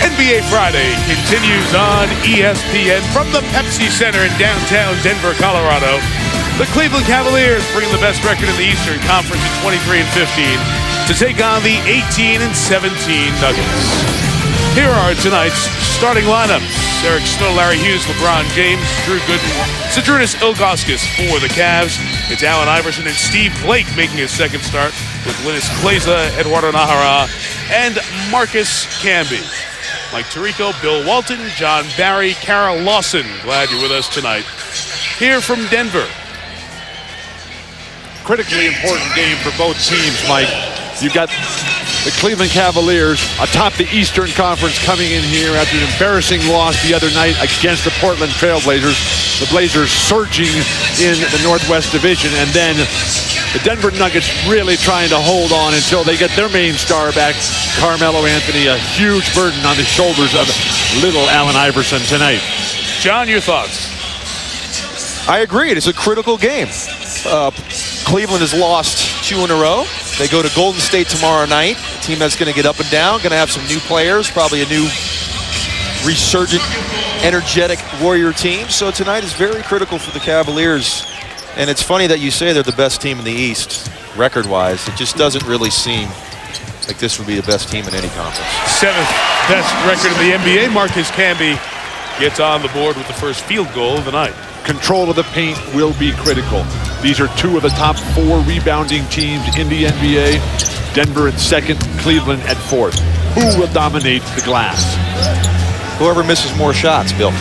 NBA Friday continues on ESPN from the Pepsi Center in downtown Denver, Colorado. The Cleveland Cavaliers bring the best record in the Eastern Conference at 23-15 to take on the 18-17 Nuggets. Here are tonight's starting lineups. R.Snow, Larry Hughes, LeBron James, D.gooden, Z.Ilgauskas for the Cavs. It's A.Iverson and S.Blake making his second start with L.Kleiza, Eduardo Nahara, and M.Camby. Mike Tirico, Bill Walton, John Barry, Kara Lawson. Glad you're with us tonight. Here from Denver. Critically important game for both teams, Mike. You've got the Cleveland Cavaliers atop the Eastern Conference coming in here after an embarrassing loss the other night against the Portland Trail Blazers. The Blazers surging in the Northwest Division, and then the Denver Nuggets really trying to hold on until they get their main star back, Carmelo Anthony, a huge burden on the shoulders of little Allen Iverson tonight. John, your thoughts? I agree. It's a critical game. Cleveland has lost 2 in a row. They go to Golden State tomorrow night, a team that's going to get up and down, going to have some new players, probably a new resurgent, energetic Warrior team. So tonight is very critical for the Cavaliers. And it's funny that you say they're the best team in the East, record-wise. It just doesn't really seem like this would be the best team in any conference. 7th best record in the NBA. M.Camby gets on the board with the first field goal of the night. Control of the paint will be critical. These are 2 of the top 4 rebounding teams in the NBA. Denver at 2nd, Cleveland at 4th. Who will dominate the glass? Whoever misses more shots, Bill.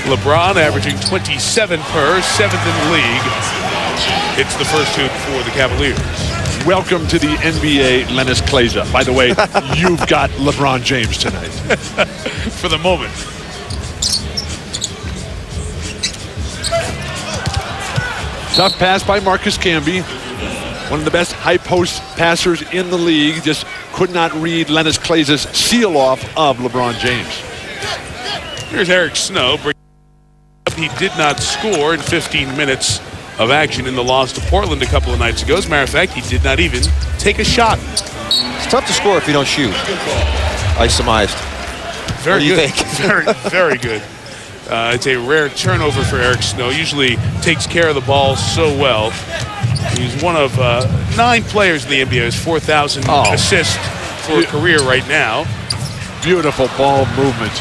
LeBron averaging 27 per, 7th in the league. It's the first hoop for the Cavaliers. Welcome to the NBA, L.Kleiza. By the way, you've got LeBron James tonight. For the moment. Tough pass by M.Camby. One of the best high post passers in the league. Just could not read L.Kleiza's seal off of LeBron James. Here's R.Snow. He did not score in 15 minutes of action in the loss to Portland a couple of nights ago. As a matter of fact, he did not even take a shot. It's tough to score if you don't shoot. Isomized. Very good. Very good. It's a rare turnover for R.Snow. Usually takes care of the ball so well. He's one of 9 players in the NBA. Has 4,000 assists for a career right now. Beautiful ball movement.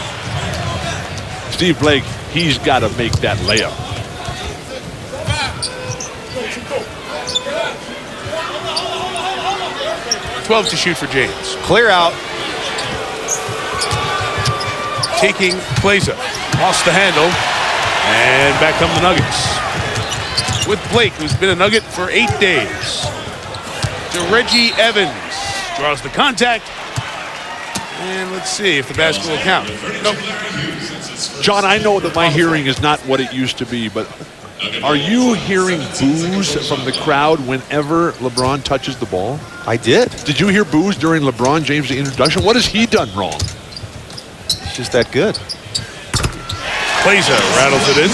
S.Blake, he's got to make that layup. $12 to shoot for James. Clear out. Taking Kleiza. Lost the handle, and back come the Nuggets. With Blake, who's been a Nugget for 8 days. To Reggie Evans. Draws the contact. And let's see if the basket will count. Nope. John, I know that my hearing is not what it used to be, but are you hearing boos from the crowd whenever LeBron touches the ball? I did. Did you hear boos during LeBron James' introduction? What has he done wrong? It's just that good. Kleiza rattles it in.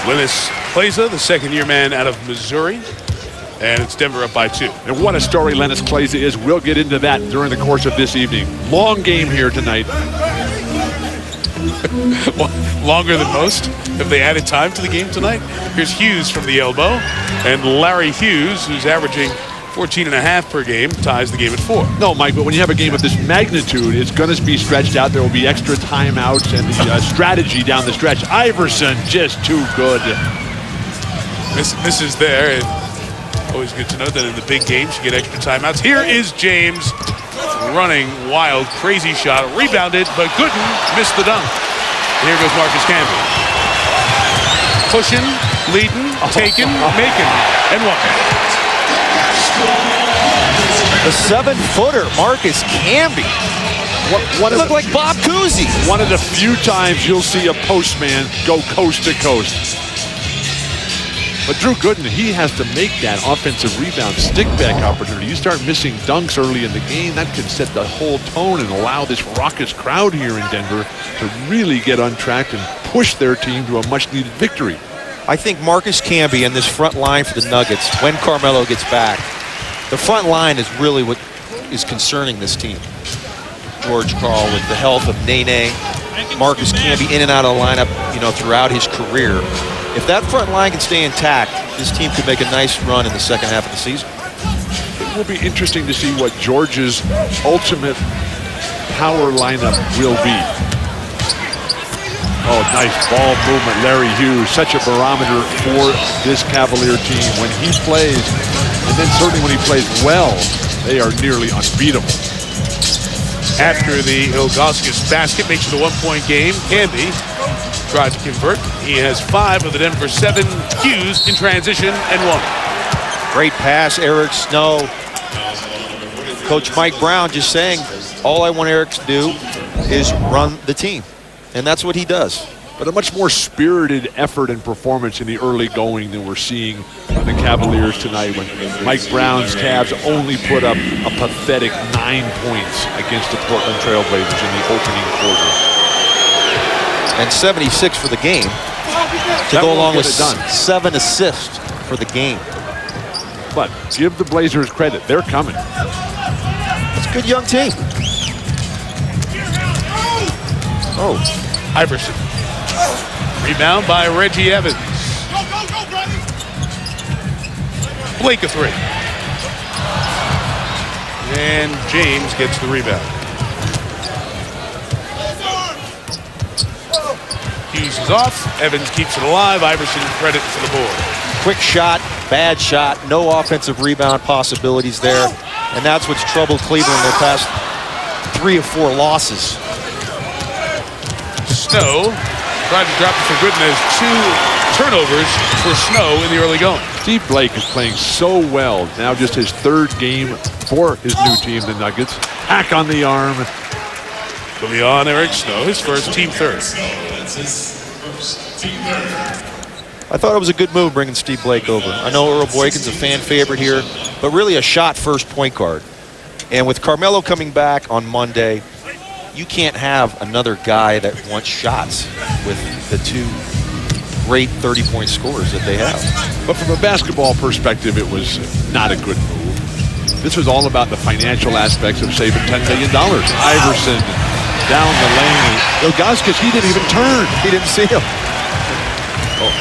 L.Kleiza, the second-year man out of Missouri. And it's Denver up by 2. And what a story L.Kleiza is. We'll get into that during the course of this evening. Long game here tonight. Longer than most. Have they added time to the game tonight? Here's Hughes from the elbow. And Larry Hughes, who's averaging 14.5 per game, ties the game at 4. No, Mike, but when you have a game of this magnitude, it's going to be stretched out. There will be extra timeouts and the strategy down the stretch. Iverson just too good. This is there. And always good to know that in the big games you get extra timeouts. Here is James running wild, crazy shot. Rebounded, but Gooden missed the dunk. And here goes M.Camby. Pushing, leading, taking, making, and one. The 7-footer, M.Camby. What looked like Bob Cousy. One of the few times you'll see a postman go coast to coast. But D.gooden, he has to make that offensive rebound stick-back opportunity. You start missing dunks early in the game, that could set the whole tone and allow this raucous crowd here in Denver to really get on track and push their team to a much-needed victory. I think M.Camby and this front line for the Nuggets, when Carmelo gets back, the front line is really what is concerning this team. George Karl, with the health of Nene, Marcus Camby in and out of the lineup, throughout his career. If that front line can stay intact, this team could make a nice run in the second half of the season. It will be interesting to see what George's ultimate power lineup will be. Oh, nice ball movement, Larry Hughes. Such a barometer for this Cavalier team. When he plays, and then certainly when he plays well, they are nearly unbeatable. After the Ilgauskas basket makes it a one-point game, Camby tried to convert. He has 5 of the Denver 7. Hughes in transition and 1. Great pass, E.Snow. Coach Mike Brown just saying, all I want Eric to do is run the team. And that's what he does. But a much more spirited effort and performance in the early going than we're seeing on the Cavaliers tonight, when Mike Brown's Cavs only put up a pathetic 9 points against the Portland Trailblazers in the opening quarter. And 76 for the game to go along with 7 assists for the game. But give the Blazers credit. They're coming. It's a good young team. Oh, Iverson. Rebound by Reggie Evans. Blake a 3. And James gets the rebound. Hughes is off. Evans keeps it alive. Iverson credit for the board. quick shot, bad shot, no offensive rebound possibilities there. And that's what's troubled Cleveland their past 3 or 4 losses. Snow tried to drop it for good, and there's 2 turnovers for Snow in the early going. S.Blake is playing so well. Now just his 3rd game for his new team, the Nuggets. Hack on the arm. Leon Eric Snow, his first team 3rd. I thought it was a good move bringing S.Blake over. I know Earl Boykin's a fan favorite here, but really a shot first point guard. And with Carmelo coming back on Monday, you can't have another guy that wants shots with the 2 great 30-point scorers that they have. But from a basketball perspective, it was not a good move. This was all about the financial aspects of saving $10 million. Iverson down the lane. Ilgauskas, he didn't even turn. He didn't see him.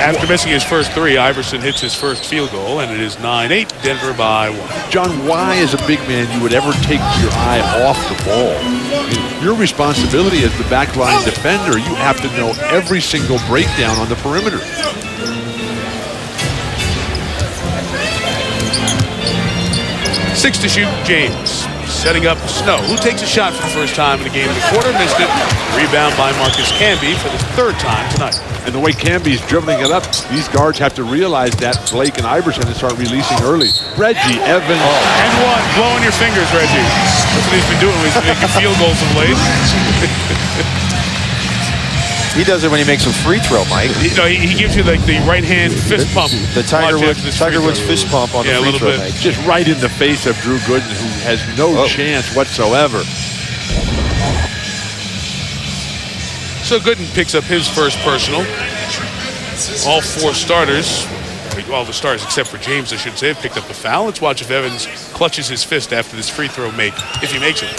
After missing his first 3, Iverson hits his first field goal, and it is 9-8, Denver by 1. John, why as a big man you would ever take your eye off the ball? Your responsibility as the backline defender, you have to know every single breakdown on the perimeter. Six to shoot, James. Setting up Snow, who takes a shot for the first time in the game of the quarter, missed it. Rebound by Marcus Camby for the 3rd time tonight. And the way Camby's dribbling it up, these guards have to realize that Blake and Iverson and start releasing early. Reggie Evans. And 1, blowing your fingers, Reggie. That's what he's been doing. He's been making field goals of late. He does it when he makes a free throw, Mike. He gives you like the right hand fist pump. The Tiger Woods fist pump on the free throw. Bit. Just right in the face of Drew Gooden, who has no chance whatsoever. So Gooden picks up his first personal. All 4 starters, all the starters except for James, I should say, have picked up the foul. Let's watch if Evans clutches his fist after this free throw make, if he makes it.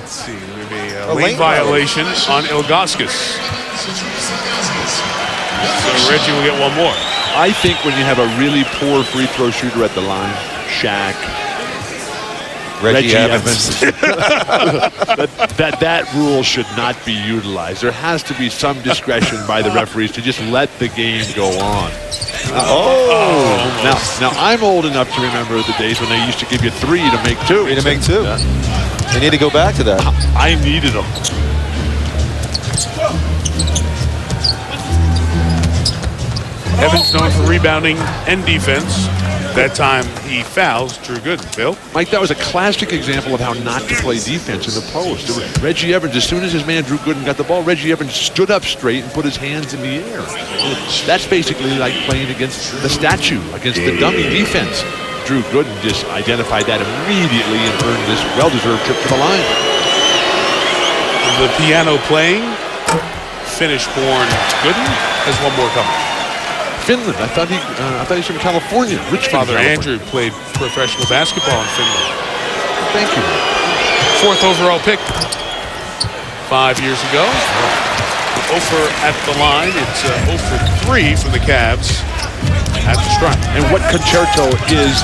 Let's see, maybe a lane violation on Ilgauskas. So Reggie will get 1 more. I think when you have a really poor free throw shooter at the line, Shaq, Reggie Evans. that rule should not be utilized. There has to be some discretion by the referees to just let the game go on. Now I'm old enough to remember the days when they used to give you 3 to make 2. 3 to make 2. Yeah. They need to go back to that. I needed them. Evans known for rebounding and defense. That time he fouls Drew Gooden. Bill? Mike, that was a classic example of how not to play defense in the post. Reggie Evans, as soon as his man Drew Gooden got the ball, Reggie Evans stood up straight and put his hands in the air. That's basically like playing against the statue, against the dummy defense. Drew Gooden just identified that immediately and earned this well-deserved trip to the line. The piano playing, finish born Gooden has 1 more coming. Finland. I thought he's from California. Richmond, Father California. Andrew played professional basketball in Finland. Thank you. 4th overall pick 5 years ago. 0 for at the line. It's 0 for 3 from the Cavs at the stripe. And what concerto is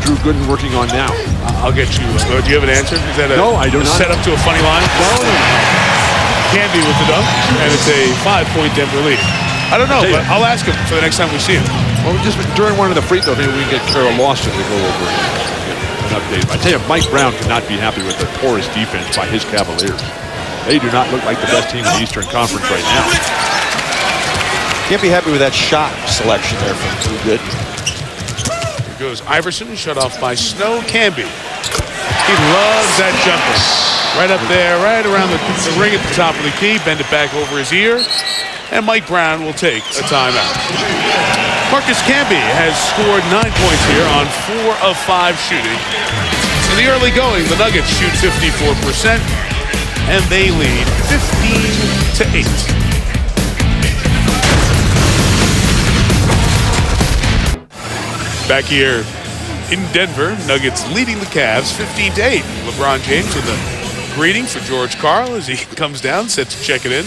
Drew Gooden working on now? I'll get you. Do you have an answer? Is that No, I do not. Set up to a funny line? No. Camby with the dunk, and it's a 5-point Denver lead. I don't know, but I'll ask him for the next time we see him. Well, just during one of the free throws, maybe we can get Carol Lawson to go over an update. I tell you, Mike Brown cannot be happy with the porous defense by his Cavaliers. They do not look like the best team in the Eastern Conference right now. Can't be happy with that shot selection there from Drew Gooden. Here goes Iverson, shut off by Snow. Camby. He loves that jumper. Right up there, right around the ring at the top of the key. Bend it back over his ear. And Mike Brown will take a timeout. M.Camby has scored 9 points here on 4 of 5 shooting. In the early going, the Nuggets shoot 54%, and they lead 15-8. Back here in Denver, Nuggets leading the Cavs 15-8. LeBron James with a greeting for George Karl as he comes down, set to check it in.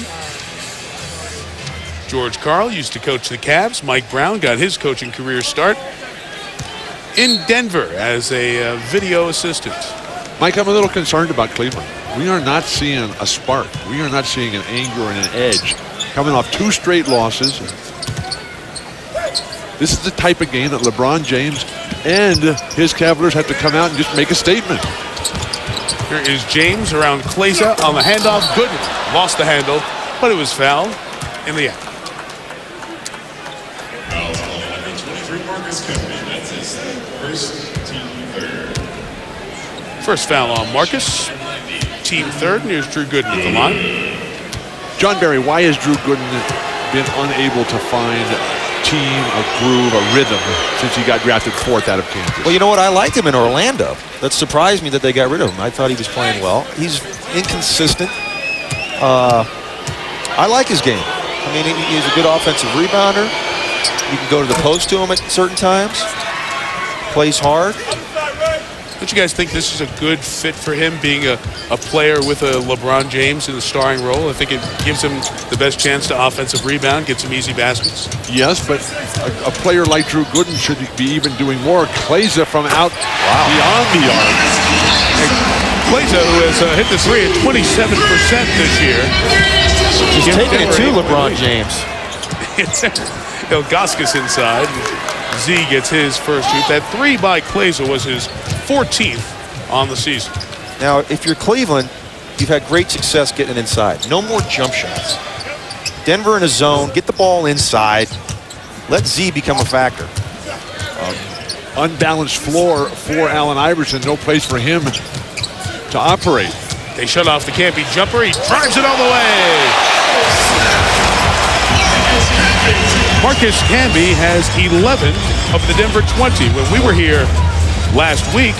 George Karl used to coach the Cavs. Mike Brown got his coaching career start in Denver as a video assistant. Mike, I'm a little concerned about Cleveland. We are not seeing a spark. We are not seeing an anger and an edge. Coming off 2 straight losses. This is the type of game that LeBron James and his Cavaliers have to come out and just make a statement. Here is James around L.Kleiza on the handoff. Gooden lost the handle, but it was fouled in the end. First foul on Marcus. Team third, and here's Drew Gooden at the line. John Barry, why has Drew Gooden been unable to find team, a groove, a rhythm since he got drafted 4th out of Kansas? Well, you know what? I liked him in Orlando. That surprised me that they got rid of him. I thought he was playing well. He's inconsistent. I like his game. I mean, he's a good offensive rebounder. You can go to the post to him at certain times. Plays hard. Don't you guys think this is a good fit for him, being a player with a LeBron James in the starring role? I think it gives him the best chance to offensive rebound, get some easy baskets. Yes, but a player like Drew Gooden should be even doing more. Kleiza from out beyond the arc. Kleiza, who has hit the 3 at 27% this year. He's taking it to LeBron James. It's Z.Ilgauskas inside. Z gets his first hoop. That 3 by Kleiza was his 14th on the season. Now, if you're Cleveland, you've had great success getting inside. No more jump shots. Denver in a zone. Get the ball inside. Let Z become a factor. Unbalanced floor for Allen Iverson. No place for him to operate. They shut off the Camby jumper. He drives it all the way. M.Camby has 11 of the Denver 20. When we were here last week,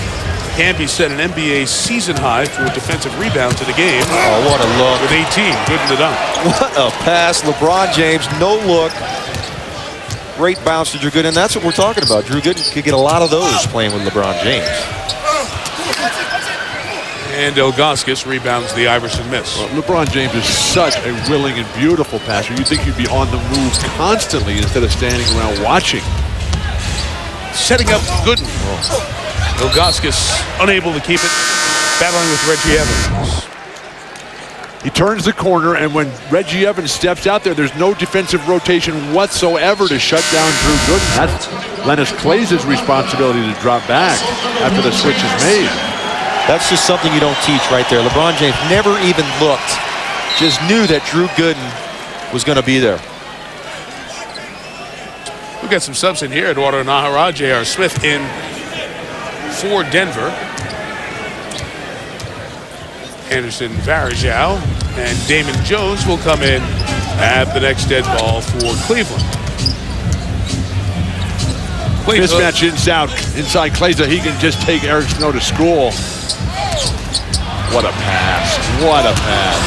Camby set an NBA season high for defensive rebounds in a game. Oh, what a look. With 18, good in the dunk. What a pass. LeBron James, no look. Great bounce to Drew Gooden, and that's what we're talking about. Drew Gooden could get a lot of those playing with LeBron James. And Z.Ilgauskas rebounds the Iverson miss. Well, LeBron James is such a willing and beautiful passer. You'd think you'd be on the move constantly instead of standing around watching. Setting up Gooden. Z.Ilgauskas unable to keep it, battling with Reggie Evans. He turns the corner, and when Reggie Evans steps out there, there's no defensive rotation whatsoever to shut down Drew Gooden. That's L.Kleiza's responsibility to drop back after the switch is made. That's just something you don't teach right there. LeBron James never even looked. Just knew that Drew Gooden was going to be there. We've got some subs in here. Eduardo Nahara, J.R. Smith in for Denver. Anderson Varejao and Damon Jones will come in at the next dead ball for Cleveland. Mismatch inside Kleiza. He can just take E.Snow to school. What a pass. What a pass.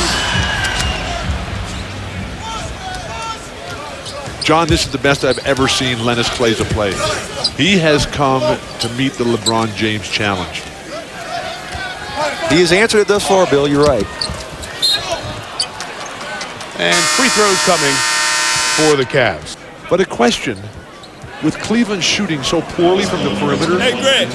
John, this is the best I've ever seen L.Kleiza play. He has come to meet the LeBron James challenge. He has answered it thus far, Bill. You're right. And free throws coming for the Cavs. But a question. With Cleveland shooting so poorly from the perimeter,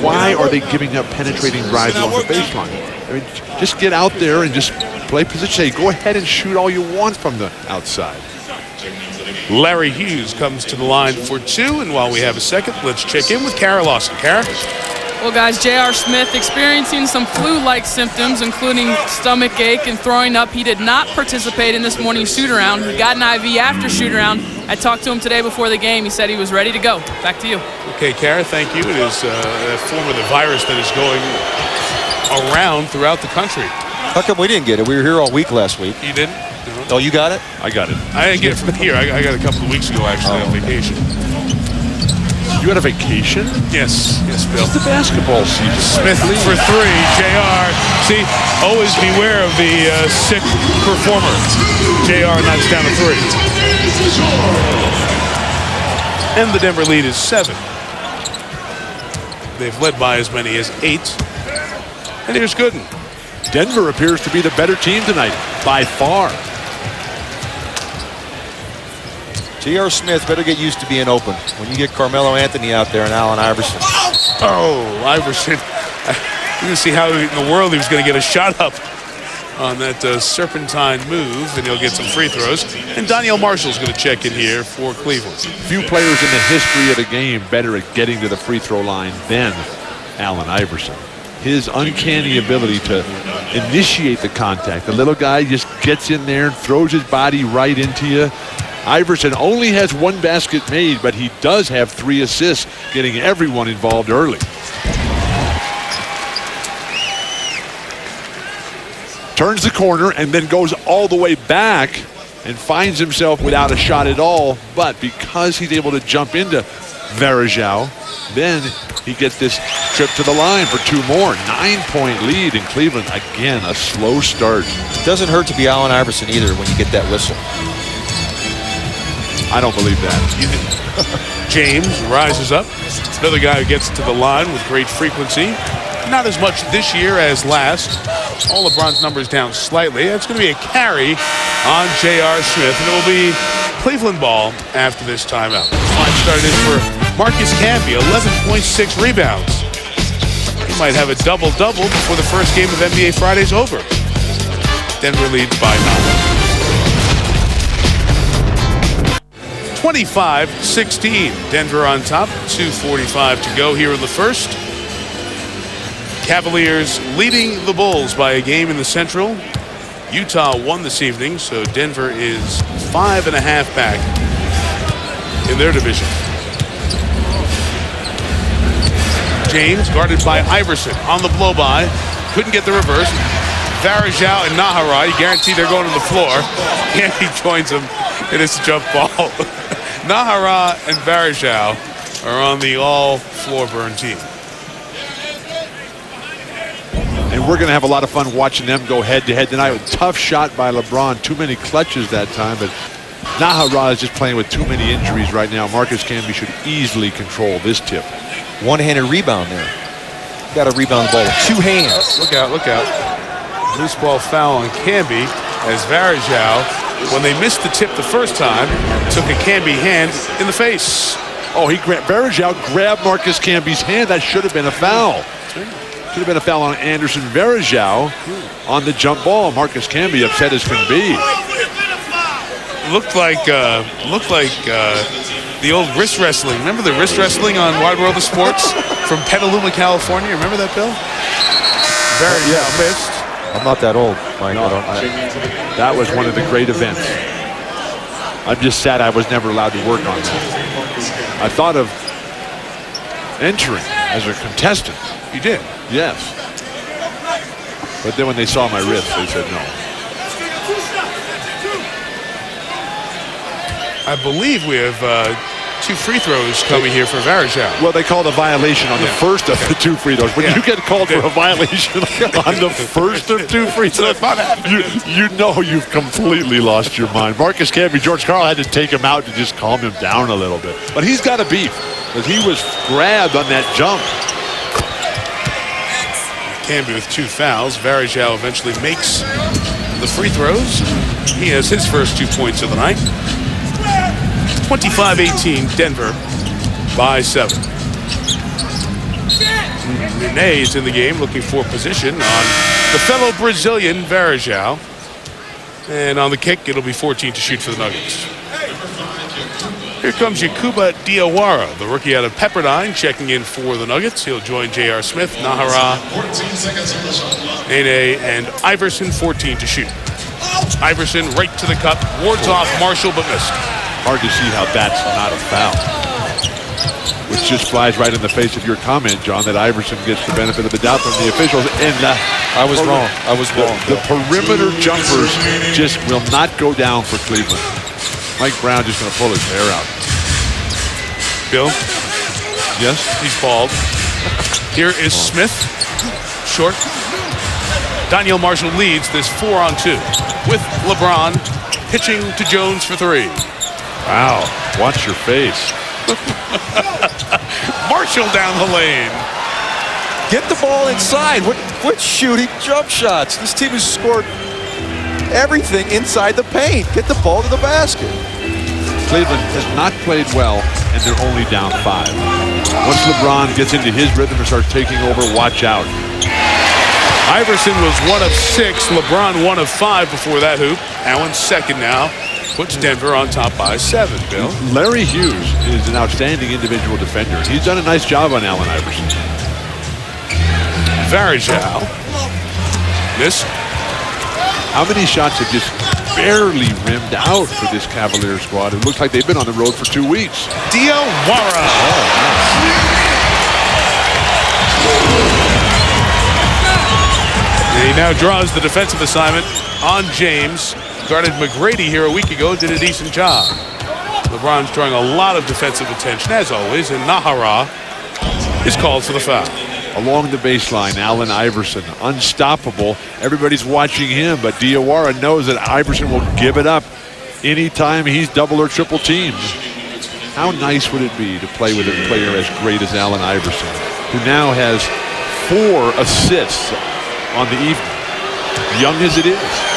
why are they giving up penetrating drives along the baseline? I mean, just get out there and just play position. Go ahead and shoot all you want from the outside. Larry Hughes comes to the line for 2, and while we have a second, let's check in with Kara Lawson. Kara? Well, guys, J.R. Smith experiencing some flu-like symptoms, including stomach ache and throwing up. He did not participate in this morning's shoot-around. He got an IV after shoot-around. I talked to him today before the game. He said he was ready to go. Back to you. Okay, Kara, thank you. It is a form of the virus that is going around throughout the country. How come we didn't get it? We were here all week last week. You didn't? Oh, you got it? I got it. I didn't get it from here. I got it a couple of weeks ago, actually, on vacation. You had a vacation? Yes, Bill. It's the basketball season. Smith for 3. JR. See, always beware of the sick performer. JR knocks down a 3. And the Denver lead is 7. They've led by as many as 8. And here's Gooden. Denver appears to be the better team tonight, by far. J.R. Smith better get used to being open when you get Carmelo Anthony out there and Allen Iverson. Oh, Iverson. You can see how in the world he was going to get a shot up on that serpentine move, and he'll get some free throws. And Danielle Marshall's going to check in here for Cleveland. Few players in the history of the game better at getting to the free throw line than Allen Iverson. His uncanny ability to initiate the contact. The little guy just gets in there and throws his body right into you. Iverson only has 1 basket made, but he does have 3 assists, getting everyone involved early. Turns the corner and then goes all the way back and finds himself without a shot at all. But because he's able to jump into Varejao, then he gets this trip to the line for 2 more. 9-point lead in Cleveland. Again, a slow start. Doesn't hurt to be Allen Iverson either when you get that whistle. I don't believe that. James rises up. Another guy who gets to the line with great frequency. Not as much this year as last. All LeBron's numbers down slightly. That's going to be a carry on J.R. Smith, and it will be Cleveland ball after this timeout. Line started in for M.Camby, 11.6 rebounds. He might have a double-double before the first game of NBA Friday's over. Denver leads by 9. 25-16. Denver on top. 2:45 to go here in the first. Cavaliers leading the Bulls by a game in the Central. Utah won this evening, so Denver is 5.5 back in their division. James guarded by Iverson on the blow-by. Couldn't get the reverse. Varejao and Nahara, you guarantee they're going to the floor. And he joins him in his jump ball. Nahara and Varejao are on the all-floor burn team. And we're going to have a lot of fun watching them go head-to-head tonight. Tough shot by LeBron. Too many clutches that time, but Nahara is just playing with too many injuries right now. M.Camby should easily control this tip. One-handed rebound there. Got to rebound the ball with 2 hands. Look out, look out. Loose ball foul on Camby as Varejao, when they missed the tip the first time, took a Camby hand in the face. Oh, Varejao grabbed M.Camby's hand. That should have been a foul. Should have been a foul on Anderson Varejao on the jump ball. M.Camby upset as can be. Looked like the old wrist wrestling. Remember the wrist wrestling on Wide World of Sports from Petaluma, California? Remember that, Bill? Varejao missed. I'm not that old, Mike. No, that was one of the great events. I'm just sad I was never allowed to work on that. I thought of entering as a contestant. You did? Yes. But then when they saw my wrist, they said no. I believe we have 2 free throws coming here for Varejao. Well, they called a violation on the first of the 2 free throws. When you get called for a violation on the first of 2 free throws, you know you've completely lost your mind. Marcus Camby, George Karl had to take him out to just calm him down a little bit. But he's got a beef because he was grabbed on that jump. Camby with 2 fouls. Varejao eventually makes the free throws. He has his first 2 points of the night. 25-18, Denver by 7. Nene is in the game looking for position on the fellow Brazilian, Varejao. And on the kick, it'll be 14 to shoot for the Nuggets. Here comes Yakuba Diawara, the rookie out of Pepperdine, checking in for the Nuggets. He'll join J.R. Smith, Nahara, Nene, and Iverson, 14 to shoot. Iverson right to the cup, wards off Marshall, but missed. Hard to see how that's not a foul. Which just flies right in the face of your comment, John, that Iverson gets the benefit of the doubt from the officials. And I was wrong. The perimeter jumpers just will not go down for Cleveland. Mike Brown just going to pull his hair out. Bill? Yes? He's bald. Here is Smith. Short. Daniel Marshall leads this 4-on-2 with LeBron pitching to Jones for 3. Wow. Watch your face. Marshall down the lane. Get the ball inside. Quit shooting jump shots. This team has scored everything inside the paint. Get the ball to the basket. Cleveland has not played well, and they're only down 5. Once LeBron gets into his rhythm and starts taking over, watch out. Iverson was 1 of 6. LeBron 1 of 5 before that hoop. Allen's second now. Puts Denver on top by 7, Bill. Larry Hughes is an outstanding individual defender. He's done a nice job on Allen Iverson. Varejao. Miss. How many shots have just barely rimmed out for this Cavaliers squad? It looks like they've been on the road for 2 weeks. Diawara. And he now draws the defensive assignment on James. Guarded McGrady here a week ago, did a decent job. LeBron's drawing a lot of defensive attention, as always, and Nahara is called for the foul. Along the baseline, Allen Iverson, unstoppable. Everybody's watching him, but Diawara knows that Iverson will give it up anytime he's double or triple teamed. How nice would it be to play with a player as great as Allen Iverson, who now has 4 assists on the evening, young as it is.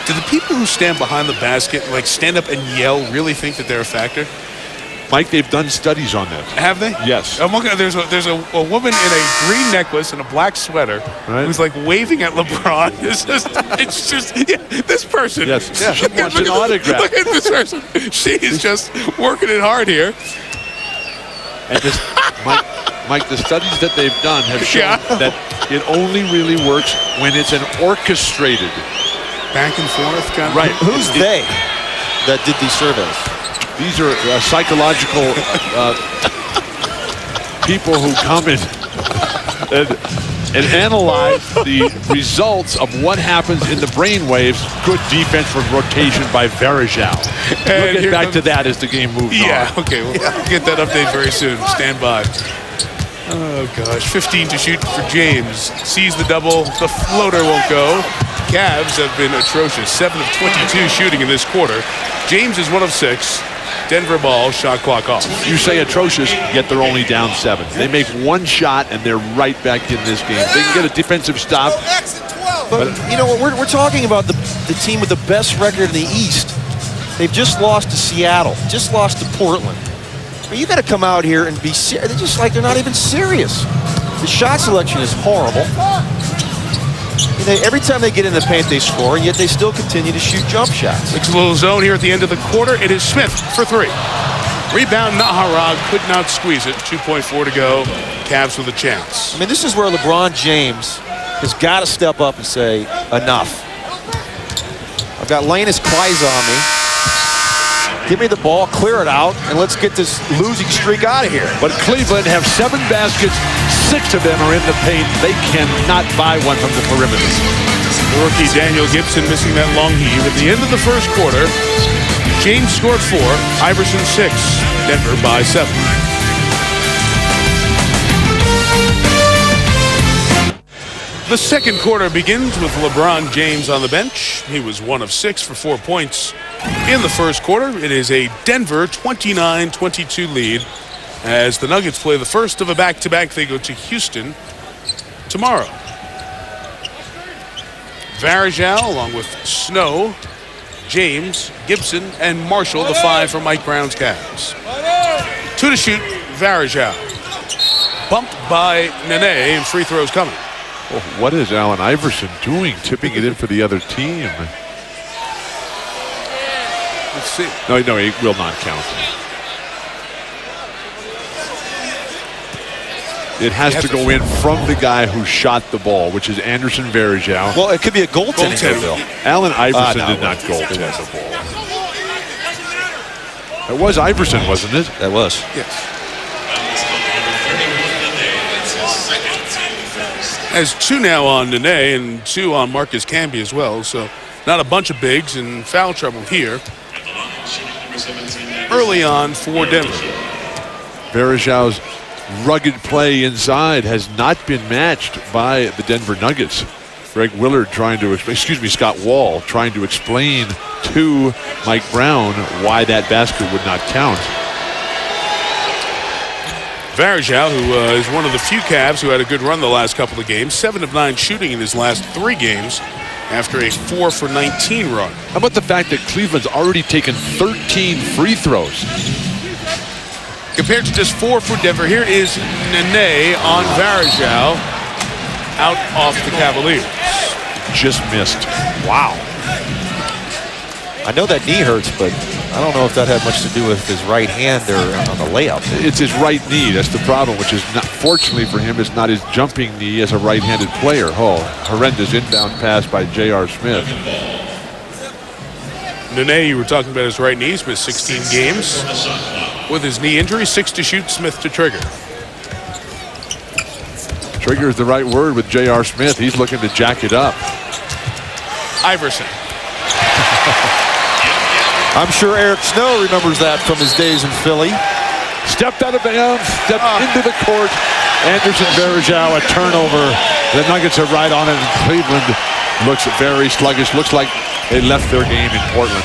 Do the people who stand behind the basket, like stand up and yell, really think that they're a factor? Mike, they've done studies on that. Have they? Yes. I'm looking, there's a woman in a green necklace and a black sweater who's like waving at LeBron. It's just this person. Yes. Yeah. She wants an autograph. Look at this person. She is just working it hard here. And this, Mike, the studies that they've done have shown that it only really works when it's an orchestrated. Back and forth kind of. Right. Who's they that did these surveys? These are psychological people who come in and analyze the results of what happens in the brainwaves. Good defense from rotation by Varejao. We'll get back to that as the game moves on. Yeah, okay. We'll get that update very soon. Stand by. Oh, gosh. 15 to shoot for James. Sees the double. The floater won't go. Cavs have been atrocious. 7 of 22 shooting in this quarter. James is 1 of 6. Denver ball, shot clock off. You say atrocious, yet they're only down 7. They make 1 shot, and they're right back in this game. They can get a defensive stop. But, you know, we're talking about the team with the best record in the East. They've just lost to Seattle, just lost to Portland. But you got to come out here and be serious. They're just like they're not even serious. The shot selection is horrible. Every time they get in the paint, they score, and yet they still continue to shoot jump shots. Looks a little zone here at the end of the quarter. It is Smith for 3. Rebound, Nahara could not squeeze it. 2.4 to go. Cavs with a chance. I mean, this is where LeBron James has got to step up and say, enough. I've got L.Kleiza on me. Give me the ball, clear it out, and let's get this losing streak out of here. But Cleveland have 7 baskets, 6 of them are in the paint. They cannot buy one from the perimeter. The rookie Daniel Gibson missing that long heave. At the end of the first quarter, James scored 4, Iverson 6. Denver by 7. The second quarter begins with LeBron James on the bench. He was 1 of 6 for 4 points in the first quarter. It is a Denver 29-22 lead as the Nuggets play the first of a back-to-back. They go to Houston tomorrow. Varejao along with Snow, James, Gibson, and Marshall, the 5 for Mike Brown's Cavs. 2 to shoot, Varejao. Bumped by Nene, and free throws coming. Well, what is Allen Iverson doing, tipping it in for the other team? Let's see. No, he will not count. It has to go in from the guy who shot the ball, which is Anderson Varejao. Well, it could be a goaltending, Bill. Allen Iverson did not goaltend the ball. It was Iverson, wasn't it? That was. Yes. Has 2 now on Nene and 2 on M.Camby as well, so not a bunch of bigs and foul trouble here. Early on for Denver. Varejao's rugged play inside has not been matched by the Denver Nuggets. Greg Willard Scott Wall trying to explain to Mike Brown why that basket would not count. Varejao, who is one of the few Cavs who had a good run the last couple of games, 7 of 9 shooting in his last 3 games after a 4 for 19 run. How about the fact that Cleveland's already taken 13 free throws? Compared to just 4 for Denver, here is Nene on Varejao out off the Cavaliers. Just missed. Wow. I know that knee hurts, but I don't know if that had much to do with his right hand or on the layup. It's his right knee. That's the problem, which is not, fortunately for him, it's not his jumping knee as a right-handed player. Oh, horrendous inbound pass by J.R. Smith. Nene, you were talking about his right knee. He's missed 16 games with his knee injury. 6 to shoot, Smith to trigger. Trigger is the right word with J.R. Smith. He's looking to jack it up. Iverson. I'm sure Eric Snow remembers that from his days in Philly. Stepped out of bounds, stepped into the court. Anderson Varejao, a turnover. The Nuggets are right on it, and Cleveland looks very sluggish. Looks like they left their game in Portland.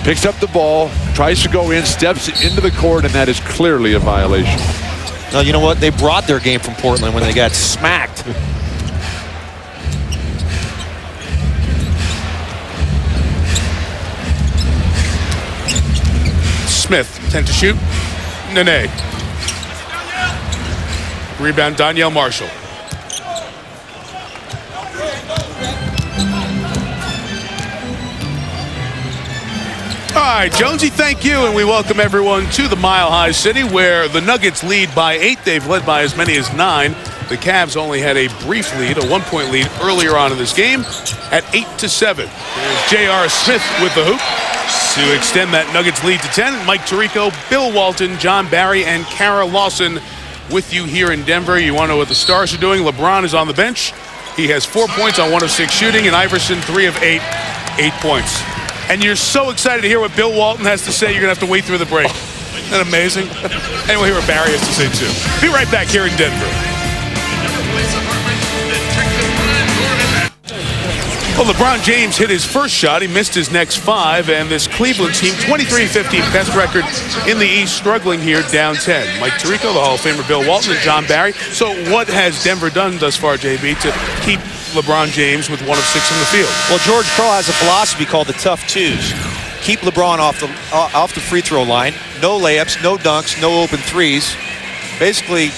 Picks up the ball, tries to go in, steps into the court, and that is clearly a violation. No, you know what? They brought their game from Portland when they got smacked. Smith, 10 to shoot. Nene. Rebound, Donyell Marshall. All right, Jonesy, thank you, and we welcome everyone to the Mile High City where the Nuggets lead by 8. They've led by as many as 9. The Cavs only had a brief lead, a 1-point lead earlier on in this game at 8-7. There's J.R. Smith with the hoop to extend that Nuggets lead to 10. Mike Tirico, Bill Walton, John Barry, and Kara Lawson with you here in Denver. You want to know what the Stars are doing? LeBron is on the bench. He has 4 points on 1 of 6 shooting, and Iverson 3 of 8, 8 points. And you're so excited to hear what Bill Walton has to say, you're going to have to wait through the break. Isn't that amazing? And we'll hear what Barry has to say, too. Be right back here in Denver. Well, LeBron James hit his first shot. He missed his next 5. And this Cleveland team, 23-15, best record in the East, struggling here down 10. Mike Tirico, the Hall of Famer Bill Walton, and John Barry. So what has Denver done thus far, JB, to keep LeBron James with 1 of 6 in the field? Well, George Karl has a philosophy called the tough twos. Keep LeBron off the free throw line. No layups, no dunks, no open threes. Basically,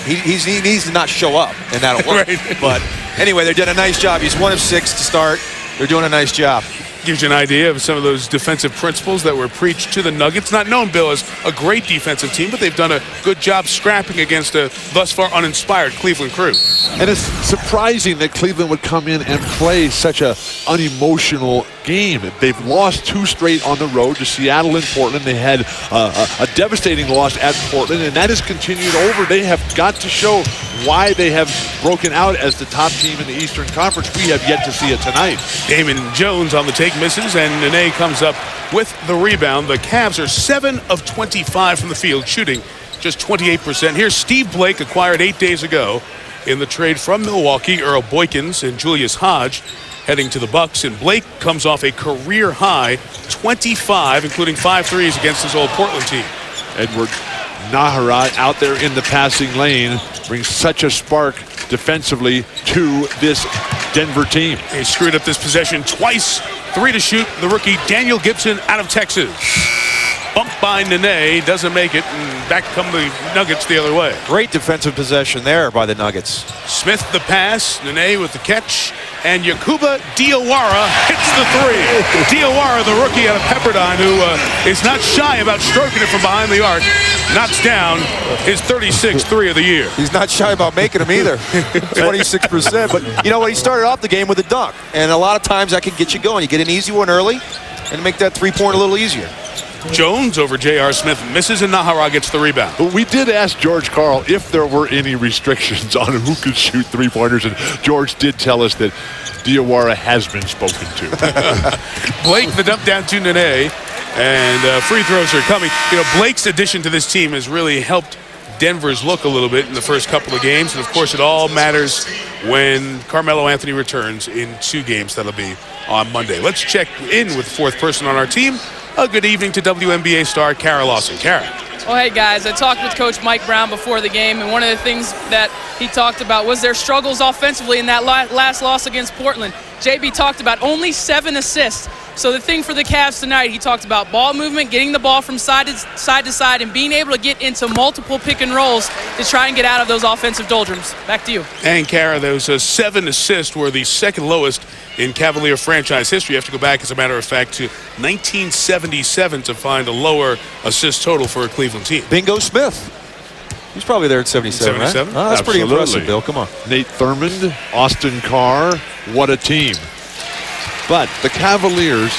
he needs to not show up, and that'll work. Right. But anyway, they're doing a nice job. He's 1 of 6 to start. They're doing a nice job. Gives you an idea of some of those defensive principles that were preached to the Nuggets. Not known, Bill, as a great defensive team, but they've done a good job scrapping against a thus far uninspired Cleveland crew. And it's surprising that Cleveland would come in and play such a unemotional game. They've lost 2 straight on the road to Seattle and Portland. They had a devastating loss at Portland, and that has continued over. They have got to show why they have broken out as the top team in the Eastern Conference. We have yet to see it tonight. Damon Jones on the take misses, and Nene comes up with the rebound. The Cavs are 7 of 25 from the field, shooting just 28%. Here's Steve Blake, acquired 8 days ago in the trade from Milwaukee. Earl Boykins and Julius Hodge heading to the Bucks, and Blake comes off a career high 25, including 5 threes against his old Portland team. Edward Nahara out there in the passing lane brings such a spark defensively to this Denver team. He screwed up this possession twice. 3 to shoot. The rookie Daniel Gibson out of Texas. Bumped by Nene, doesn't make it, and back come the Nuggets the other way. Great defensive possession there by the Nuggets. Smith the pass, Nene with the catch, and Yakuba Diawara hits the 3. Diawara, the rookie out of Pepperdine, who is not shy about stroking it from behind the arc, knocks down his 36th 3 of the year. He's not shy about making them either. 26%. But you know what? He started off the game with a dunk, and a lot of times that can get you going. You get an easy one early and make that 3-pointer a little easier. Jones over J.R. Smith misses, and Nahara gets the rebound. But we did ask George Karl if there were any restrictions on who could shoot 3-pointers, and George did tell us that Diawara has been spoken to. Blake, the dump down to Nene, and free throws are coming. You know, Blake's addition to this team has really helped Denver's look a little bit in the first couple of games, and of course it all matters when Carmelo Anthony returns in 2 games. That'll be on Monday. Let's check in with the 4th person on our team. A good evening to WNBA star Kara Lawson. Kara. Well, hey, guys, I talked with Coach Mike Brown before the game, and one of the things that he talked about was their struggles offensively in that last loss against Portland. JB talked about only 7 assists. So the thing for the Cavs tonight, he talked about ball movement, getting the ball from side to side, and being able to get into multiple pick and rolls to try and get out of those offensive doldrums. Back to you. And Kara, those 7 assists were the second lowest in Cavalier franchise history. You have to go back, as a matter of fact, to 1977 to find a lower assist total for a Cleveland team. Bingo Smith. He's probably there at 77, right? 77? Oh, that's Absolutely. pretty impressive, Bill. Come on. Nate Thurmond, Austin Carr, what a team. But the Cavaliers,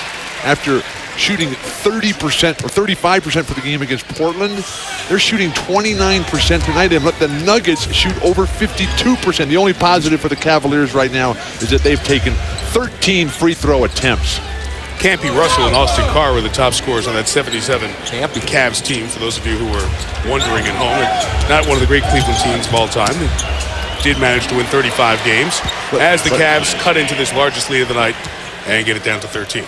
after shooting 30% or 35% for the game against Portland, they're shooting 29% tonight, and let the Nuggets shoot over 52%. The only positive for the Cavaliers right now is that they've taken 13 free throw attempts. M.Camby, Russell, and Austin Carr were the top scorers on that 77 Cavs team, for those of you who were wondering at home. And not one of the great Cleveland teams of all time. They did manage to win 35 games as the Cavs cut into this largest lead of the night and get it down to 13.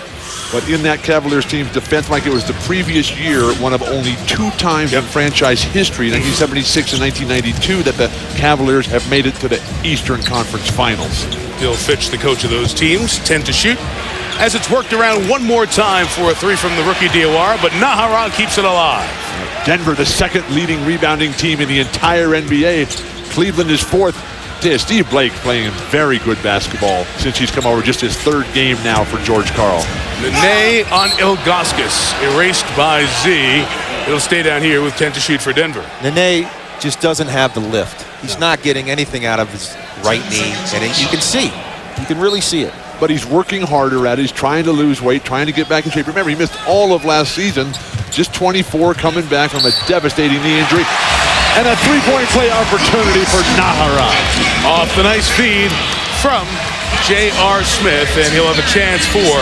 But in that Cavaliers team's defense, Mike, it was the previous year, one of only 2 times in franchise history, 1976 and 1992, that the Cavaliers have made it to the Eastern Conference Finals. Bill Fitch, the coach of those teams, 10 to shoot, as it's worked around one more time for a 3 from the rookie Diawara, but Nahara keeps it alive. Denver, the 2nd leading rebounding team in the entire NBA. Cleveland is 4th. Steve Blake playing very good basketball since he's come over, just his 3rd game now for George Karl. Nene on Ilgauskas, erased by Z. It'll stay down here with 10 to shoot for Denver. Nene just doesn't have the lift. He's not getting anything out of his right knee, and you can see. You can really see it. But he's working harder at it. He's trying to lose weight, trying to get back in shape. Remember, he missed all of last season, just 24 coming back from a devastating knee injury. And a 3-point play opportunity for Nahara. Off the nice feed from J.R. Smith, and he'll have a chance for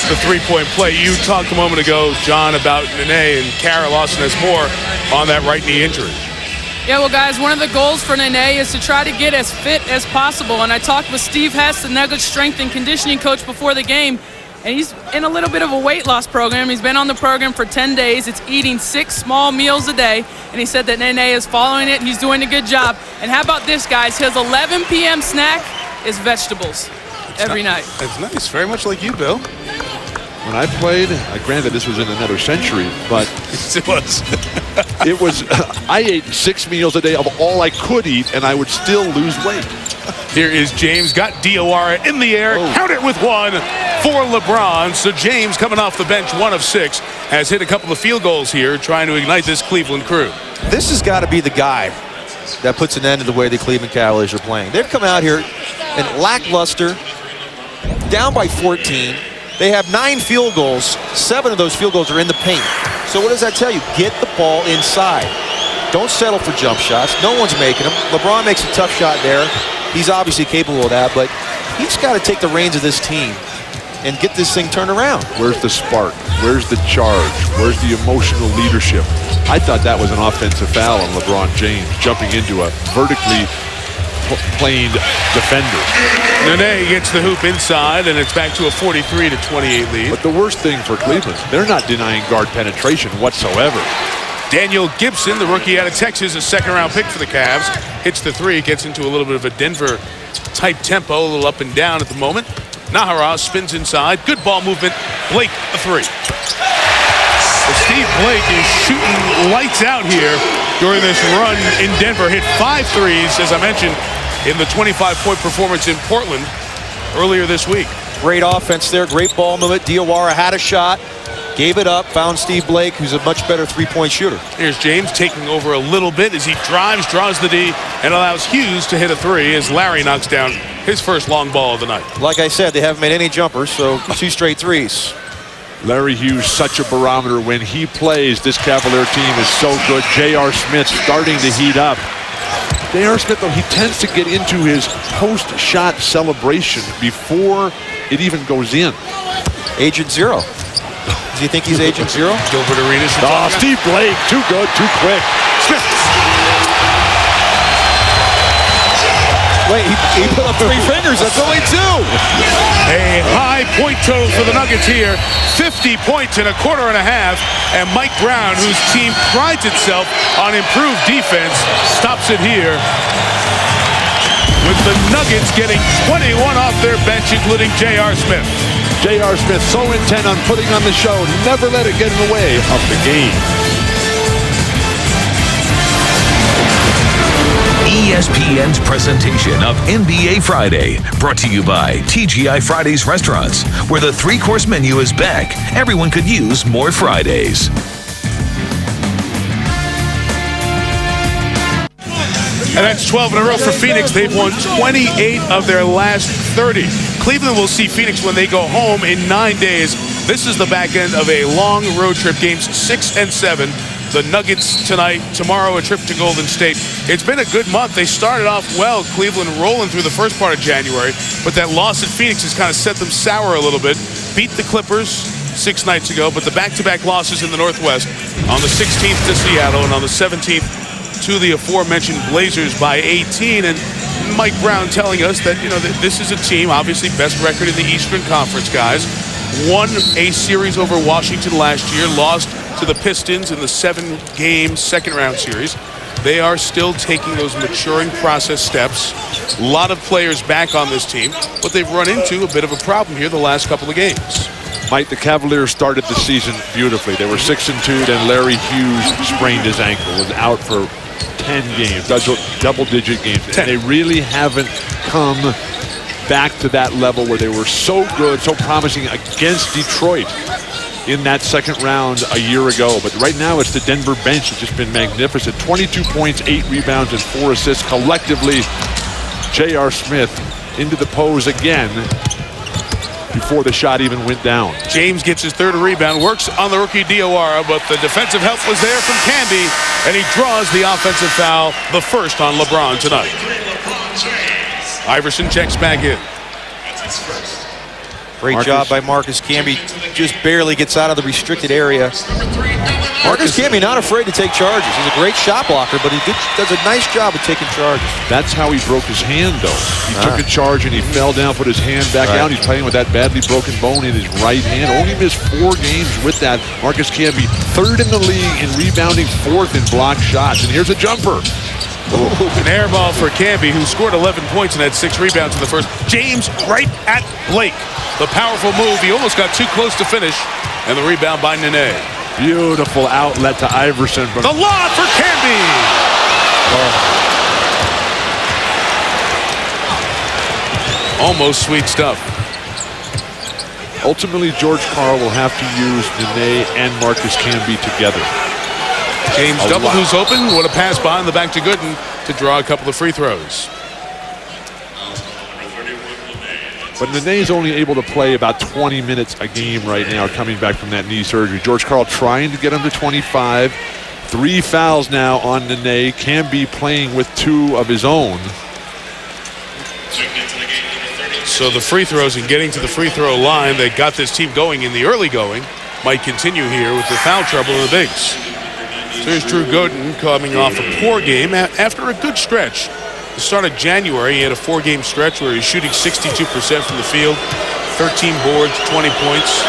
the 3-point play. You talked a moment ago, John, about Nene, and Kara Lawson has more on that right knee injury. Yeah, well, guys, one of the goals for Nene is to try to get as fit as possible. And I talked with Steve Hess, the Nuggets strength and conditioning coach, before the game. And he's in a little bit of a weight loss program. He's been on the program for 10 days. It's eating 6 small meals a day. And he said that Nene is following it. He's doing a good job. And how about this, guys? His 11 p.m. snack is vegetables every night. That's nice. Very much like you, Bill. When I played, granted this was in another century, but It was. it was, I ate 6 meals a day of all I could eat, and I would still lose weight. Here is James, got Diawara in the air, count it with 1, for LeBron. So James, coming off the bench, 1 of 6, has hit a couple of field goals here, trying to ignite this Cleveland crew. This has got to be the guy that puts an end to the way the Cleveland Cavaliers are playing. They've come out here and lackluster, down by 14. They have 9 field goals. 7 of those field goals are in the paint. So what does that tell you? Get the ball inside. Don't settle for jump shots. No one's making them. LeBron makes a tough shot there. He's obviously capable of that, but he's got to take the reins of this team and get this thing turned around. Where's the spark? Where's the charge? Where's the emotional leadership? I thought that was an offensive foul on LeBron James, jumping into a vertically planed defender. Nene gets the hoop inside, and it's back to a 43-28 lead. But the worst thing for Cleveland, they're not denying guard penetration whatsoever. Daniel Gibson, the rookie out of Texas, a second-round pick for the Cavs, hits the 3, gets into a little bit of a Denver-type tempo, a little up and down at the moment. Nahara spins inside. Good ball movement. Blake, the 3. Well, Steve Blake is shooting lights out here during this run in Denver. Hit 5 threes, as I mentioned, in the 25-point performance in Portland earlier this week. Great offense there. Great ball movement. Diawara had a shot. Gave it up, found Steve Blake, who's a much better three-point shooter. Here's James taking over a little bit as he drives, draws the D, and allows Hughes to hit a 3 as Larry knocks down his first long ball of the night. Like I said, they haven't made any jumpers, so 2 straight threes. Larry Hughes, such a barometer. When he plays, this Cavalier team is so good. J.R. Smith starting to heat up. J.R. Smith, though, he tends to get into his post-shot celebration before it even goes in. Agent Zero. Do you think he's Agent Zero? Gilbert Arenas. Oh, Steve Blake, too good, too quick. Smith. Wait, he put up 3 fingers. That's only 2. A high point total for the Nuggets here. 50 points in a quarter and a half. And Mike Brown, whose team prides itself on improved defense, stops it here, with the Nuggets getting 21 off their bench, including J.R. Smith. J.R. Smith so intent on putting on the show, never let it get in the way of the game. ESPN's presentation of NBA Friday, brought to you by TGI Fridays Restaurants, where the 3-course menu is back. Everyone could use more Fridays. And that's 12 in a row for Phoenix. They've won 28 of their last 30. Cleveland will see Phoenix when they go home in 9 days. This is the back end of a long road trip, games 6 and 7. The Nuggets tonight, tomorrow a trip to Golden State. It's been a good month. They started off well, Cleveland rolling through the first part of January, but that loss at Phoenix has kind of set them sour a little bit. Beat the Clippers 6 nights ago, but the back-to-back losses in the Northwest on the 16th to Seattle and on the 17th to the aforementioned Blazers by 18. And Mike Brown telling us that, this is a team, obviously best record in the Eastern Conference, guys. Won a series over Washington last year, lost to the Pistons in the 7-game second-round series. They are still taking those maturing process steps. A lot of players back on this team, but they've run into a bit of a problem here the last couple of games. Mike, the Cavaliers started the season beautifully. They were 6-2, then Larry Hughes sprained his ankle, was out for 10 games, double-digit games. And they really haven't come back to that level where they were so good, so promising against Detroit in that second round a year ago. But right now it's the Denver bench that's just been magnificent. 22 points, 8 rebounds, and 4 assists collectively. J.R. Smith into the pose again before the shot even went down. James gets his 3rd rebound, works on the rookie Diawara, but the defensive help was there from M.Camby, and he draws the offensive foul, the first on LeBron tonight. Iverson checks back in. Great job by M.Camby. Just barely gets out of the restricted area. M.Camby not afraid to take charges. He's a great shot blocker, but he does a nice job of taking charges. That's how he broke his hand, though. He took a charge and he fell down, put his hand back out. He's playing with that badly broken bone in his right hand. Only missed 4 games with that. M.Camby, 3rd in the league in rebounding, 4th in blocked shots. And here's a jumper. An air ball for M.Camby, who scored 11 points and had 6 rebounds in the first. James right at Blake. The powerful move. He almost got too close to finish. And the rebound by Nene. Beautiful outlet to Iverson. The lob for M.Camby. Almost sweet stuff. Ultimately, George Karl will have to use Nene and Marcus Camby together. James double who's open. What a pass behind the back to Gooden to draw a couple of free throws. But Nene's only able to play about 20 minutes a game right now, coming back from that knee surgery. George Karl trying to get him to 25. 3 fouls now on Nene. Camby playing with 2 of his own. So the free throws and getting to the free throw line that got this team going in the early going might continue here with the foul trouble in the bigs. So here's Drew Gooden coming off a poor game after a good stretch. The start of January, he had a 4-game stretch where he's shooting 62% from the field, 13 boards, 20 points.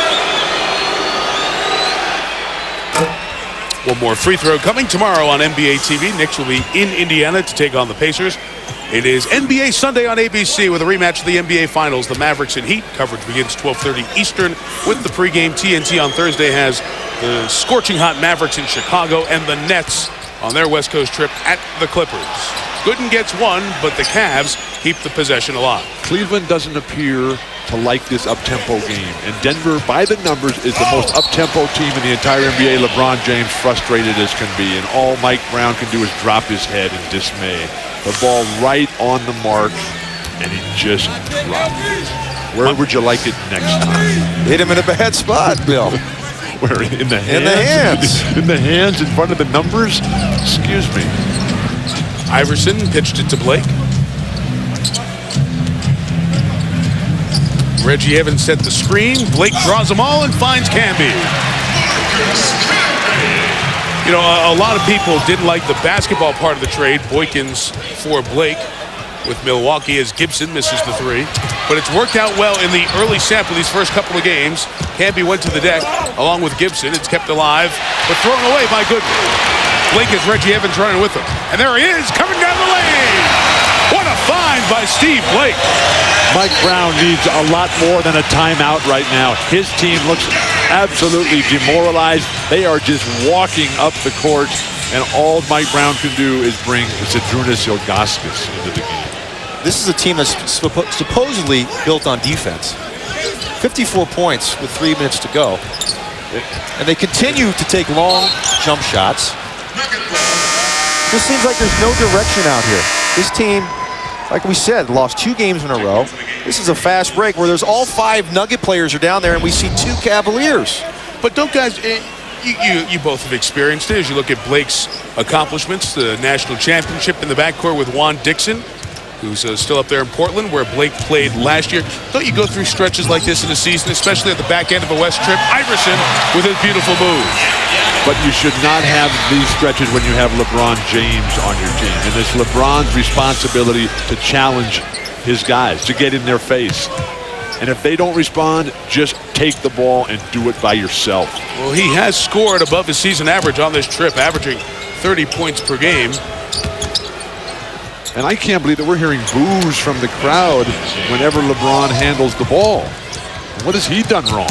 One more free throw coming tomorrow on NBA TV. Knicks will be in Indiana to take on the Pacers. It is NBA Sunday on ABC with a rematch of the NBA Finals. The Mavericks and Heat. Coverage begins 12:30 Eastern with the pregame. TNT on Thursday has the scorching hot Mavericks in Chicago and the Nets on their West Coast trip at the Clippers. Gooden gets one, but the Cavs keep the possession alive. Cleveland doesn't appear to like this up-tempo game, and Denver, by the numbers, is the most up-tempo team in the entire NBA. LeBron James frustrated as can be, and all Mike Brown can do is drop his head in dismay. The ball right on the mark, and he just dropped it. Where would you like it next time? Hit him in a bad spot, Bill. Where, in the hands? In the hands. In the hands in front of the numbers? Excuse me. Iverson pitched it to Blake. Reggie Evans set the screen. Blake draws them all and finds Camby. You know, a lot of people didn't like the basketball part of the trade. Boykins for Blake with Milwaukee as Gibson misses the 3. But it's worked out well in the early sample these first couple of games. Camby went to the deck along with Gibson. It's kept alive, but thrown away by Gooden. Blake has Reggie Evans running with him. And there he is, coming down the lane. What a find by Steve Blake. Mike Brown needs a lot more than a timeout right now. His team looks absolutely demoralized. They are just walking up the court, and all Mike Brown can do is bring Z.Ilgauskas into the game. This is a team that's supposedly built on defense. 54 points with 3 minutes to go. And they continue to take long jump shots. This seems like there's no direction out here. This team, like we said, lost 2 games in a row. This is a fast break where there's all 5 Nugget players are down there, and we see 2 Cavaliers. But don't guys, you both have experienced it as you look at Blake's accomplishments, the national championship in the backcourt with Juan Dixon, who's still up there in Portland, where Blake played last year. Don't you go through stretches like this in a season, especially at the back end of a West trip? Iverson with his beautiful move. But you should not have these stretches when you have LeBron James on your team. And it's LeBron's responsibility to challenge his guys, to get in their face. And if they don't respond, just take the ball and do it by yourself. Well, he has scored above his season average on this trip, averaging 30 points per game. And I can't believe that we're hearing boos from the crowd whenever LeBron handles the ball. What has he done wrong?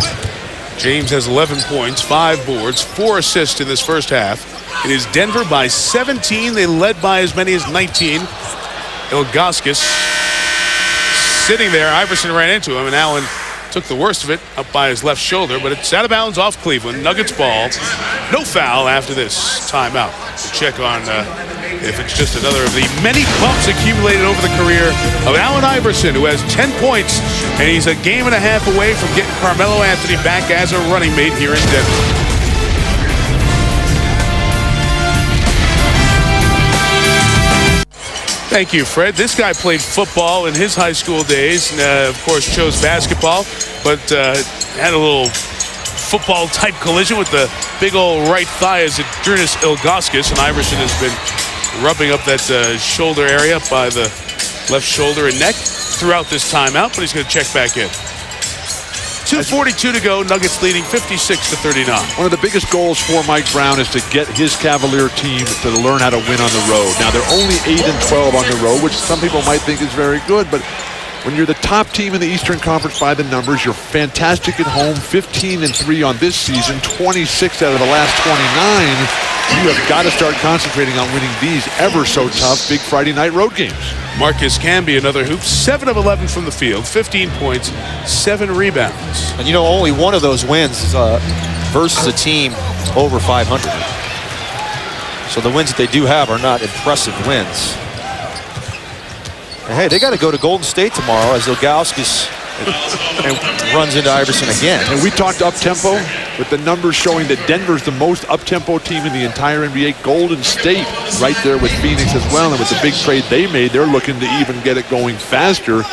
James has 11 points, 5 boards, 4 assists in this first half. It is Denver by 17. They led by as many as 19. Ilgauskas sitting there. Iverson ran into him, and Allen took the worst of it up by his left shoulder, but it's out of bounds off Cleveland. Nuggets ball. No foul after this timeout. We'll check on if it's just another of the many bumps accumulated over the career of Allen Iverson, who has 10 points, and he's a game and a half away from getting Carmelo Anthony back as a running mate here in Denver. Thank you, Fred. This guy played football in his high school days and, of course, chose basketball, but had a little football-type collision with the big old right thigh as Z.Ilgauskas, and Iverson has been rubbing up that shoulder area up by the left shoulder and neck throughout this timeout, but he's going to check back in. 2:42 to go. Nuggets leading 56-39. One of the biggest goals for Mike Brown is to get his Cavalier team to learn how to win on the road. Now, they're only 8-12 on the road, which some people might think is very good, but when you're the top team in the Eastern Conference by the numbers, you're fantastic at home, 15-3 on this season, 26 out of the last 29. You have got to start concentrating on winning these ever so tough Big Friday night road games. M.Camby, another hoop, 7 of 11 from the field, 15 points, 7 rebounds. And only one of those wins is versus a team over 500. So the wins that they do have are not impressive wins. And hey, they got to go to Golden State tomorrow as Z.Ilgauskas runs into Iverson again. And we talked up-tempo with the numbers showing that Denver's the most up-tempo team in the entire NBA. Golden State right there with Phoenix as well. And with the big trade they made, they're looking to even get it going faster.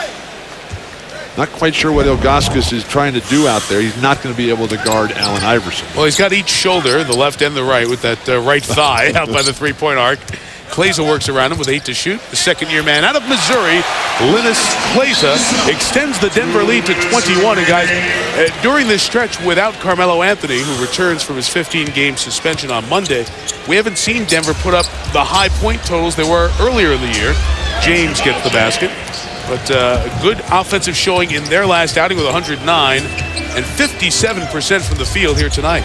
Not quite sure what Ilgauskas is trying to do out there. He's not going to be able to guard Allen Iverson. Well, he's got each shoulder, the left and the right, with that right thigh out by the three-point arc. Kleiza works around him with 8 to shoot. The second-year man out of Missouri, L.Kleiza, extends the Denver lead to 21. And guys, during this stretch without Carmelo Anthony, who returns from his 15-game suspension on Monday, we haven't seen Denver put up the high point totals they were earlier in the year. James gets the basket. But a good offensive showing in their last outing with 109 and 57% from the field here tonight.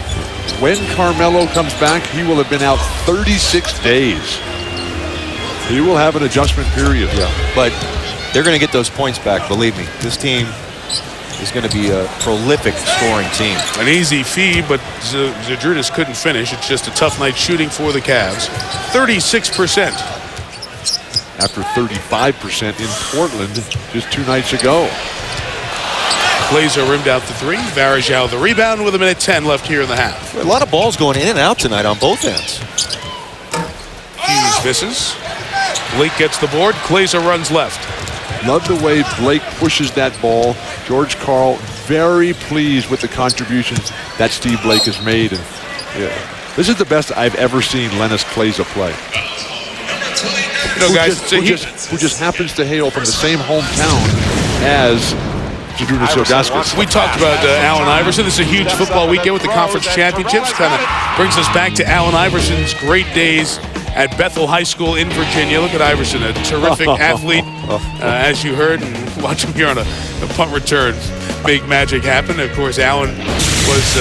When Carmelo comes back, he will have been out 36 days. He will have an adjustment period. Yeah, but they're going to get those points back, believe me. This team is going to be a prolific scoring team. An easy feed, but Zydrunas couldn't finish. It's just a tough night shooting for the Cavs. 36%. After 35% in Portland just 2 nights ago. Kleiza rimmed out the 3. Varejao the rebound with 1:10 left here in the half. A lot of balls going in and out tonight on both ends. Hughes misses. Blake gets the board. Kleiza runs left. Love the way Blake pushes that ball. George Karl very pleased with the contributions that Steve Blake has made. And this is the best I've ever seen Lennis Kleiza play. Who just happens to hail from the same hometown as Z.Ilgauskas. We talked about Allen Iverson. This is a huge football weekend with the conference championships. Kind of brings us back to Allen Iverson's great days at Bethel High School in Virginia. Look at Iverson, a terrific athlete, as you heard, and watch him here on a punt return. Big magic happened. Of course, Allen was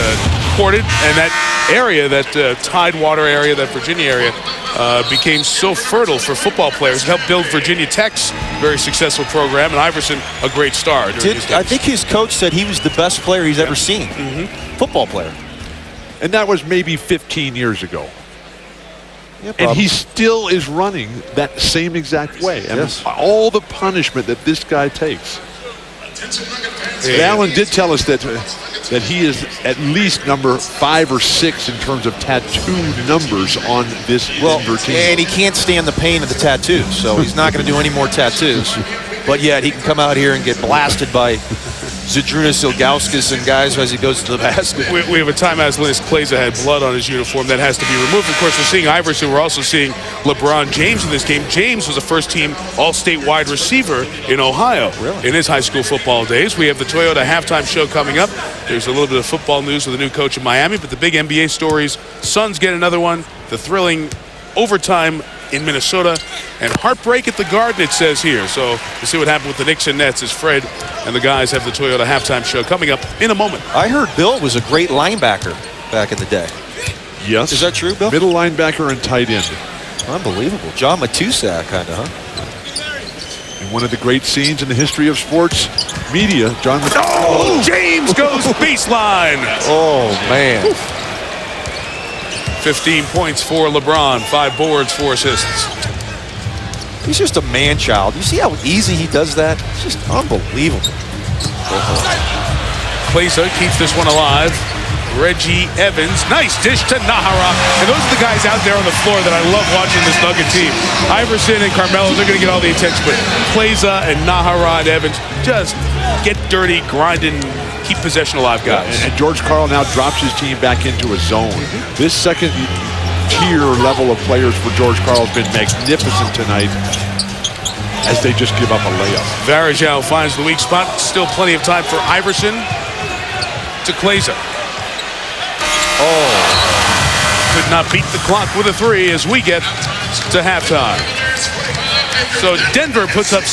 courted, and that area, that Tidewater area, that Virginia area, became so fertile for football players. It helped build Virginia Tech's very successful program, and Iverson a great star. I think his coach said he was the best player he's ever seen. Football player. And that was maybe 15 years ago. Yeah, and he still is running that same exact way. And all the punishment that this guy takes. Allen did tell us that he is at least number 5 or 6 in terms of tattooed numbers on this Denver team. And he can't stand the pain of the tattoos, so he's not going to do any more tattoos. But yet he can come out here and get blasted by Z.Ilgauskas and guys as he goes to the basket. We have a timeout as L.Kleiza had blood on his uniform. That has to be removed. Of course, we're seeing Iverson. We're also seeing LeBron James in this game. James was a first-team All-State wide receiver in Ohio in his high school football days. We have the Toyota halftime show coming up. There's a little bit of football news with the new coach in Miami, but the big NBA stories, Suns get another one, the thrilling overtime in Minnesota, and heartbreak at the Garden, it says here. So we'll see what happened with the Knicks and Nets as Fred and the guys have the Toyota halftime show coming up in a moment. I heard Bill was a great linebacker back in the day. Yes. Is that true, Bill? Middle linebacker and tight end. Unbelievable. John Matusak, kind of, huh? And one of the great scenes in the history of sports media, John Matusak. Oh, James goes baseline. Oh, man. 15 points for LeBron, 5 boards, 4 assists. He's just a man-child. You see how easy he does that? It's just unbelievable. Kleiza keeps this one alive. Reggie Evans, nice dish to Nahara. And those are the guys out there on the floor that I love watching this Nugget team. Iverson and Carmelo, they're going to get all the attention, but Kleiza and Nahara and Evans just get dirty, grinding, keep possession alive, guys. And George Karl now drops his team back into a zone. This second-tier level of players for George Karl has been magnificent tonight as they just give up a layup. Varejao finds the weak spot. Still plenty of time for Iverson to Kleiza. Could not beat the clock with a 3 as we get to halftime. So Denver puts up